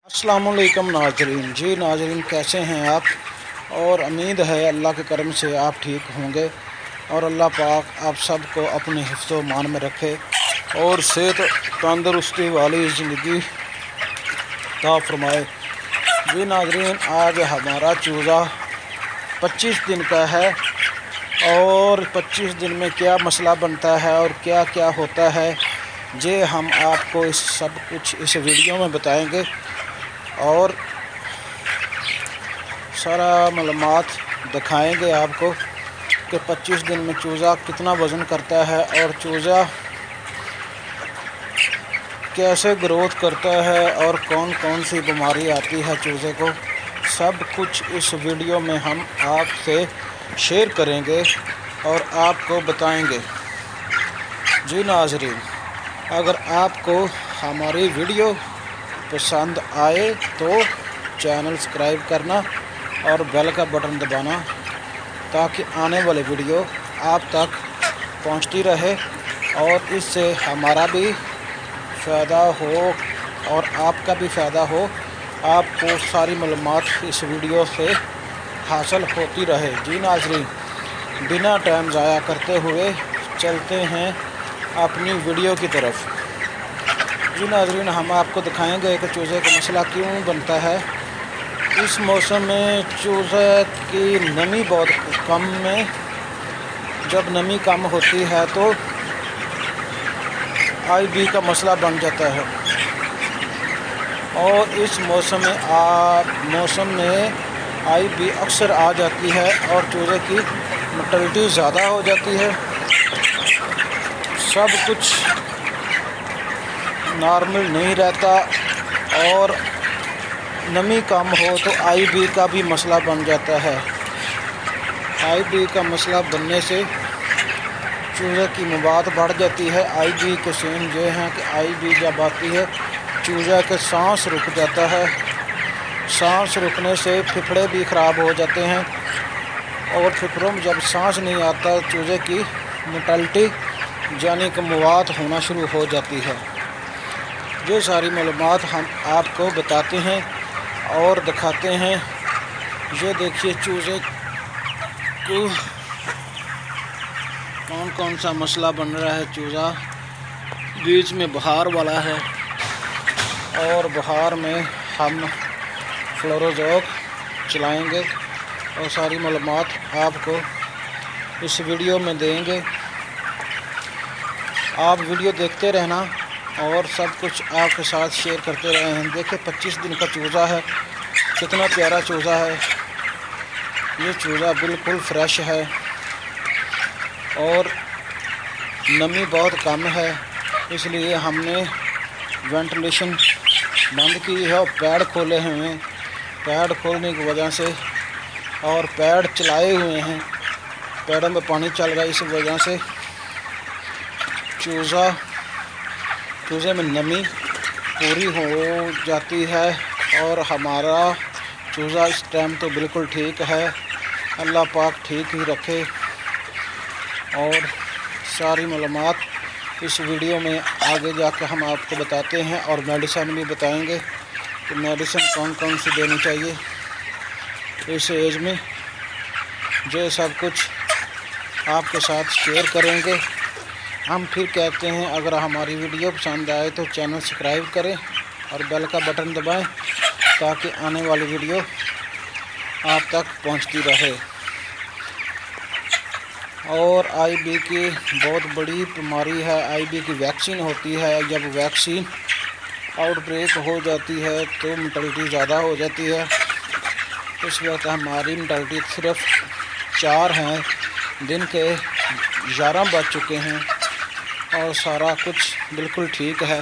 अस्सलामुअलैकुम नाजरीन। जी नाजरीन, कैसे हैं आप? और उम्मीद है अल्लाह के करम से आप ठीक होंगे और अल्लाह पाक आप सबको अपने हिफ्ज़ व मान में रखे और सेहत तंदरुस्ती वाली ज़िंदगी अता फरमाए। जी नाजरीन, आज हमारा चूज़ा 25 दिन का है और 25 दिन में क्या मसला बनता है और क्या क्या होता है, ये हम आपको इस सब कुछ इस वीडियो में बताएंगे और सारा मालूमात दिखाएंगे आपको कि 25 दिन में चूज़ा कितना वज़न करता है और चूज़ा कैसे ग्रोथ करता है और कौन कौन सी बीमारी आती है चूज़े को। सब कुछ इस वीडियो में हम आपसे शेयर करेंगे और आपको बताएंगे। जी नाज़रीन, अगर आपको हमारी वीडियो पसंद आए तो चैनल सब्सक्राइब करना और बेल का बटन दबाना ताकि आने वाली वीडियो आप तक पहुंचती रहे और इससे हमारा भी फ़ायदा हो और आपका भी फ़ायदा हो। आपको सारी मालूमात इस वीडियो से हासिल होती रहे। जी नाज़रीन, बिना टाइम ज़ाया करते हुए चलते हैं अपनी वीडियो की तरफ। जी नाज़रीन, हम आपको दिखाएंगे कि चूज़े का मसला क्यों बनता है। इस मौसम में चूज़े की नमी बहुत कम में, जब नमी कम होती है तो IB का मसला बन जाता है और इस मौसम में IB अक्सर आ जाती है और चूज़े की मोर्टेलिटी ज़्यादा हो जाती है। सब कुछ नॉर्मल नहीं रहता और नमी कम हो तो IB का भी मसला बन जाता है। IB का मसला बनने से चूज़े की मवाद बढ़ जाती है। IB के सीन ये हैं कि IB जब आती है चूज़े के सांस रुक जाता है। सांस रुकने से फेफड़े भी ख़राब हो जाते हैं और फेफड़ों में जब सांस नहीं आता चूज़े की मोर्टेलिटी यानी कि मवात होना शुरू हो जाती है। ये सारी मालूमात हम आपको बताते हैं और दिखाते हैं। ये देखिए चूज़े को कौन कौन सा मसला बन रहा है। चूज़ा बीच में बहार वाला है और बहार में हम फ्लोरोजोक चलाएंगे और सारी मालूमात आपको इस वीडियो में देंगे। आप वीडियो देखते रहना और सब कुछ आपके साथ शेयर करते रहे हैं। देखिए 25 दिन का चूज़ा है, कितना प्यारा चूज़ा है। ये चूज़ा बिल्कुल फ्रेश है और नमी बहुत कम है, इसलिए हमने वेंटिलेशन बंद की है और पैड खोले हुए हैं। पैड खोलने की वजह से और पैड चलाए हुए हैं, पैडों में पानी चल रहा है, इस वजह से चूज़े में नमी पूरी हो जाती है और हमारा चूज़ा इस टाइम तो बिल्कुल ठीक है। अल्लाह पाक ठीक ही रखे और सारी मालूमात इस वीडियो में आगे जाकर हम आपको बताते हैं और मेडिसिन भी बताएंगे कि मेडिसिन कौन कौन सी देनी चाहिए इस एज में। ये सब कुछ आपके साथ शेयर करेंगे। हम फिर कहते हैं, अगर हमारी वीडियो पसंद आए तो चैनल सब्सक्राइब करें और बेल का बटन दबाएं ताकि आने वाली वीडियो आप तक पहुंचती रहे। और IB की बहुत बड़ी बीमारी है। IB की वैक्सीन होती है। जब वैक्सीन आउटब्रेक हो जाती है तो मोर्टेलिटी ज़्यादा हो जाती है। इस वक्त हमारी मोर्टेलिटी सिर्फ 4 हैं, दिन के 11 बज चुके हैं और सारा कुछ बिल्कुल ठीक है।